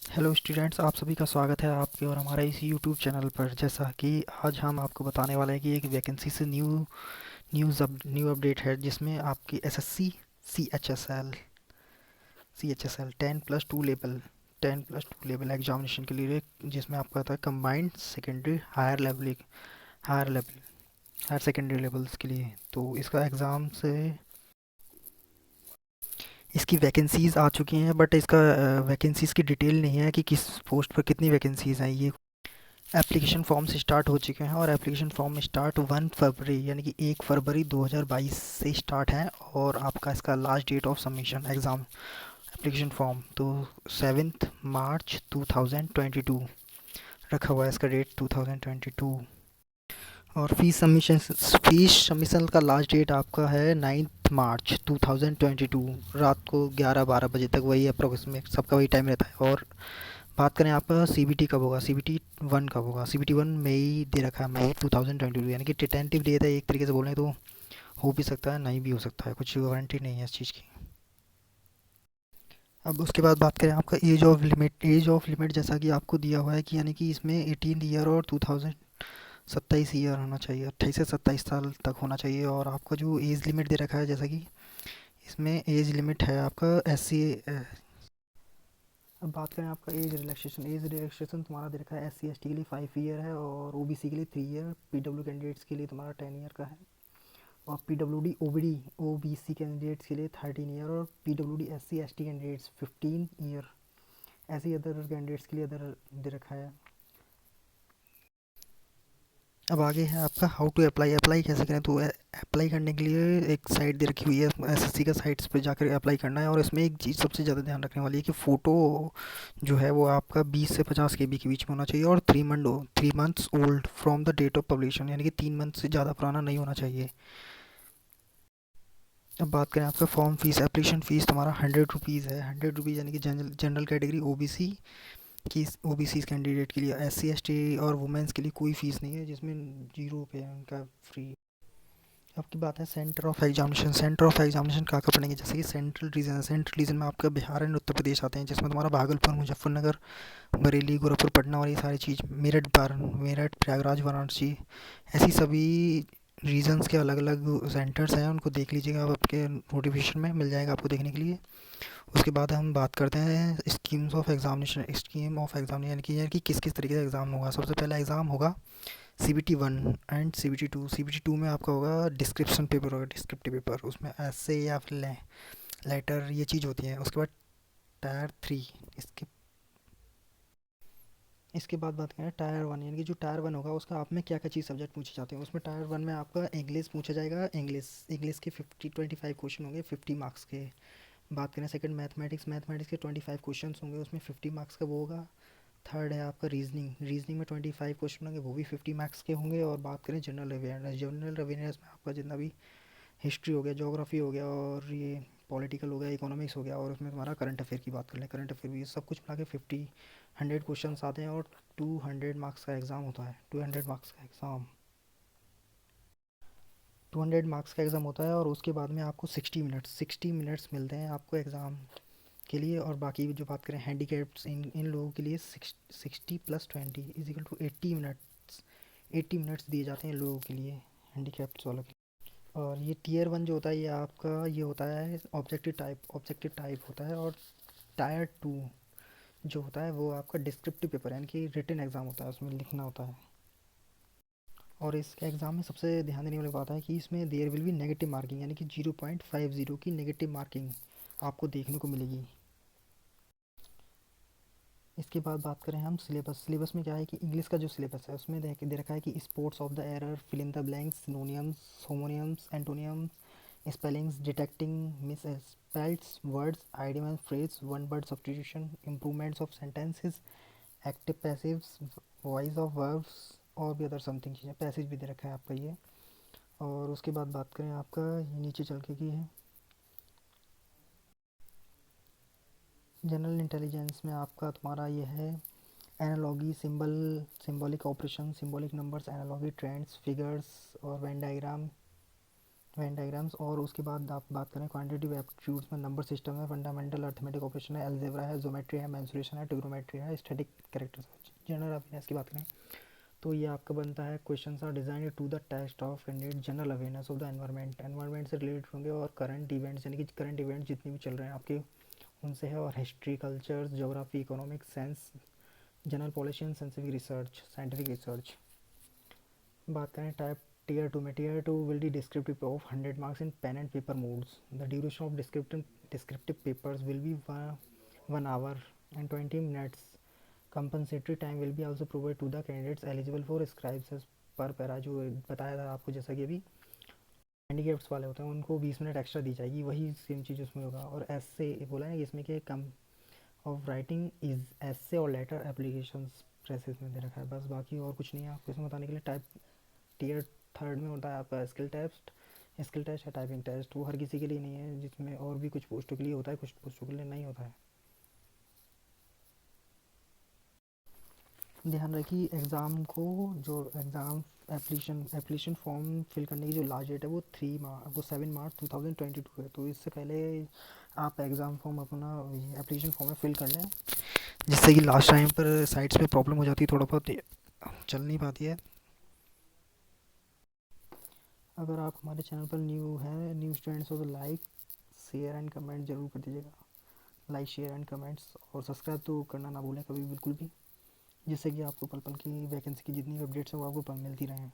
Hello students, आप सभी का स्वागत है आपके और हमारे इस यूट्यूब चैनल पर। जैसा कि आज हम आपको बताने वाले हैं कि एक वैकेंसी से न्यू अपडेट है, जिसमें आपकी SSC C H S L 10+2 level examination के लिए, जिसमें आपका आता है combined secondary higher level higher secondary levels के लिए। तो इसका एग्ज़ाम से इसकी वैकेंसीज़ आ चुकी हैं, बट इसका वैकेंसीज़ की डिटेल नहीं है कि किस पोस्ट पर कितनी वैकेंसीज़ हैं। ये एप्लीकेशन फॉर्म से स्टार्ट हो चुके हैं और एप्लीकेशन फॉर्म स्टार्ट 1 फरवरी यानी कि 1 फरवरी 2022 से स्टार्ट है। और आपका इसका last date of submission exam application form तो 7 मार्च 2022 रखा हुआ है, इसका डेट 2022। और फीस सबमिशन का लास्ट डेट आपका है 9 मार्च 2022 रात को 11-12 बजे तक। वही अप्रोक्सीमेट सबका वही टाइम रहता है। और बात करें आपका सीबीटी कब होगा, सीबीटी वन कब होगा। सीबीटी वन मई दे रखा है, मई 2022, यानी कि टेंटेटिव डेट है। एक तरीके से बोलें तो हो भी सकता है, नहीं भी हो सकता है, कुछ गारंटी नहीं है इस चीज़ की। अब उसके बाद बात करें आपका एज ऑफ लिमिट जैसा कि आपको दिया हुआ है कि यानी कि इसमें 18 ईयर और 2027 ईयर होना चाहिए, 28 से 27 साल तक होना चाहिए। और आपका जो एज लिमिट दे रखा है, जैसा कि इसमें एज लिमिट है आपका एस सी। अब बात करें आपका एज रिलैक्सेशन तुम्हारा दे रखा है। SC/ST के लिए 5 ईयर है और OBC के लिए 3 ईयर, PW कैंडिडेट्स के लिए तुम्हारा 10 ईयर का है। और PWD OBC कैंडिडेट्स के लिए 13 ईयर और PWD SC/ST कैंडिडेट्स 15 ईयर। ऐसे ही अदर कैंडिडेट्स के लिए अदर दे रखा है। अब आगे है आपका हाउ टू अप्लाई कैसे करें। तो अप्लाई करने के लिए एक साइट दे रखी हुई है, एसएससी का साइट्स पे जाकर अप्लाई करना है। और इसमें एक चीज़ सबसे ज़्यादा ध्यान रखने वाली है कि फ़ोटो जो है वो आपका 20 से 50 KB के बीच में होना चाहिए और 3 months old from the date of publication, यानी कि 3 मंथ से ज़्यादा पुराना नहीं होना चाहिए। अब बात करें आपका फॉर्म फीस, एप्लीकेशन फ़ीस तुम्हारा 100 रुपीज़ है। 100 रुपीज़ यानी कि जनरल जनरल कैटेगरी ओबीसी की ओबीसी कैंडिडेट के लिए। SC/ST और वुमेंस के लिए कोई फ़ीस नहीं है, जिसमें 0 रुपये है उनका फ्री। आपकी बात है सेंटर ऑफ एग्जामिनेशन कहाँ का पड़ेंगे। जैसे कि सेंट्रल रीजन में आपका बिहार एंड उत्तर प्रदेश आते हैं, जिसमें तुम्हारा भागलपुर, मुजफ्फरनगर, बरेली, गोरखपुर, पटना और ये सारी चीज़, मेरठ, प्रयागराज, वाराणसी, ऐसी सभी रीजन्स के अलग अलग सेंटर्स हैं। उनको देख लीजिएगा, आप आपके नोटिफिकेशन में मिल जाएगा आपको देखने के लिए। उसके बाद हम बात करते हैं स्कीम ऑफ एग्जामिनेशन यानी कि किस किस तरीके से एग्ज़ाम होगा। सबसे पहला एग्ज़ाम होगा CBT 1 एंड CBT 2 में आपका होगा डिस्क्रिप्शन पेपर होगा, डिस्क्रिप्टिव पेपर। उसमें ऐसे या फिर लेटर ये चीज़ होती है। उसके बाद टायर 3। इसके इसके बाद बात करें टायर 1, यानी कि जो टायर 1 होगा उसका आप में क्या क्या चीज़ सब्जेक्ट पूछे जाते हैं। उसमें टायर 1 में आपका इंग्लिश पूछा जाएगा। इंग्लिश के 25 क्वेश्चन होंगे, 50 मार्क्स के। बात करें सेकंड मैथमेटिक्स के 25 क्वेश्चन होंगे, उसमें 50 मार्क्स का वो होगा। थर्ड है आपका रीजनिंग में 25 क्वेश्चन होंगे, वो भी 50 मार्क्स के होंगे। और बात करें जनरल अवेयरनेस में आपका जितना भी हिस्ट्री हो गया, ज्योग्राफी हो गया और ये पॉलिटिकल हो गया, इकोनॉमिक्स हो गया, और उसमें तुम्हारा करंट अफेयर की बात कर लें, करंट अफेयर भी, सब कुछ मिला के 100 क्वेश्चन आते हैं। और 200 मार्क्स का एग्ज़ाम होता है। 200 मार्क्स का एग्ज़ाम होता है। और उसके बाद में आपको 60 मिनट्स मिलते हैं आपको एग्ज़ाम के लिए। और बाकी जो बात करें हैंडीकैप्स, इन लोगों के लिए 60 + 20 = 80 मिनट्स। 80 मिनट्स दिए जाते हैं इन लोगों के लिए, हैंडीकैप्स वालों के। और ये Tier 1 जो होता है, ये आपका ये होता है ऑब्जेक्टिव टाइप होता है। और टायर 2 जो होता है वो आपका डिस्क्रिप्टिव पेपर है, यानी कि रिटन एग्ज़ाम होता है, उसमें लिखना होता है। और इसके एग्ज़ाम में सबसे ध्यान देने वाली बात है कि इसमें there will be negative marking, यानी कि 0.50 की नेगेटिव मार्किंग आपको देखने को मिलेगी। इसके बाद बात करें हम सिलेबस में क्या है कि इंग्लिश का जो सिलेबस है उसमें दे रखा है कि sports of the error, fill in the blanks, synonyms, homonyms, antonyms, spellings, detecting misspells words, idiom and phrase, one word substitution, improvements of sentences, active passives, voice of verbs, और भी other something चीज़ें, passage भी दे रखा है आपका ये। और उसके बाद बात करें आपका ये नीचे चल के की है जनरल इंटेलिजेंस में आपका तुम्हारा ये है analogy, symbolic operation, symbolic numbers, analogy, trends, figures और वेन डायग्राम, वेन डायग्राम्स। और उसके बाद आप बात करें क्वांटिटेटिव एप्टीट्यूड्स में नंबर सिस्टम है, फंडामेंटल अर्थमेटिक ऑपरेशन है, अलजेब्रा है, ज्योमेट्री है, मेंसुरेशन है, ट्रिग्नोमेट्री है, स्टैटिक कैरेक्टर्स है। जनरल अवेयरनेस की बात करें तो ये आपका बनता है question are design to the test of candidate general awareness of the environment, environment से रिलेटेड होंगे और करंट इवेंट्स यानी कि करंट इवेंट्स जितने भी चल रहे हैं आपके उनसे है, और history, culture, geography, economics, science, general policy and scientific research. बात करें टाइप टीयर टू में, tier two will be descriptive of 100 marks in pen and paper modes. The duration of descriptive papers will be 1 hour and 20 minutes. Compensatory time will be also provide to the candidates eligible for scribes पर para, जो बताया था आपको जैसा कि अभी हैंडीकेप्स वाले होते हैं उनको 20 मिनट एक्स्ट्रा दी जाएगी, वही सेम चीज़ उसमें होगा। और ऐसे बोला है कि इसमें कि कम ऑफ राइटिंग इज ऐसे और लेटर एप्लीकेशंस प्रेसेस में दे रखा है, बस बाकी और कुछ नहीं है आपको इसमें बताने के लिए। टाइप टीयर थर्ड में होता है आपका स्किल टेस्ट या टाइपिंग टेस्ट, वो हर किसी के लिए नहीं है, जिसमें और भी कुछ पोस्टों के लिए होता है, कुछ पोस्टों के लिए नहीं होता है। ध्यान रखिए एग्ज़ाम को, जो एग्ज़ाम एप्लीकेशन फॉर्म फिल करने की जो लास्ट डेट है वो 7 मार्च 2022 है। तो इससे पहले आप एग्ज़ाम फॉर्म अपना एप्लीकेशन फॉर्म में फिल कर लें, जिससे कि लास्ट टाइम पर साइट्स पे प्रॉब्लम हो जाती है, थोड़ा बहुत चल नहीं पाती है। अगर आप हमारे चैनल पर न्यू स्टूडेंट्स हो तो लाइक शेयर एंड कमेंट ज़रूर कर दीजिएगा। लाइक शेयर एंड कमेंट्स और सब्सक्राइब तो करना ना भूलें कभी बिल्कुल भी, जिससे कि आपको पल पल की वैकेंसी की जितनी अपडेट्स हैं वो आपको मिलती रहें।